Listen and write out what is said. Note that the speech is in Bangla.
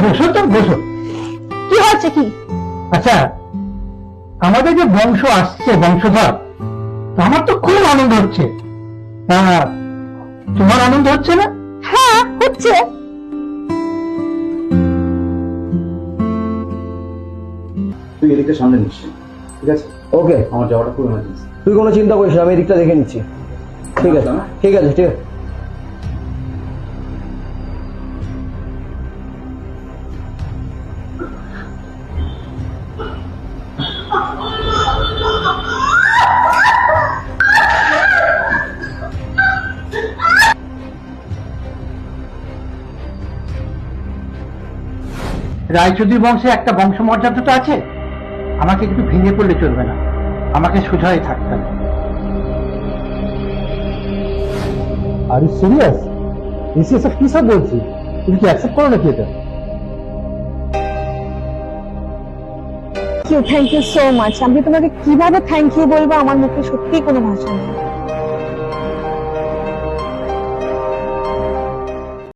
বসো তো, বসো। কি হচ্ছে কি? আচ্ছা, আমাদের যে বংশ আসছে, বংশধর, তো আমার তো খুব আনন্দ হচ্ছে। তোমার আনন্দ হচ্ছে না? হ্যাঁ হচ্ছে। তুই এদিকটা সামনে নিস, ঠিক আছে? ওকে, আমার যাওয়াটা খুব এমার্জেন্সি। তুই কোনো চিন্তা করিস না, আমি এদিকটা দেখে নিচ্ছি। ঠিক আছে, ঠিক আছে, ঠিক আছে। রায়চৌধুরী বংশে একটা বংশমর্যাদা তো আছে, আমাকে একটু ভেঙে পড়লে চলবে না, আমাকে সোজা হয়ে থাকতে হবে। আর সিরিয়াস এসে এসব কি সব বলছি, তুমি কি অ্যাকসেপ্ট করো নাকি এটা? Thank you so much. আমি তোমাকে কিভাবে থ্যাংক ইউ বলবো, আমার মুখে সত্যিই কোনো ভাষা নেই।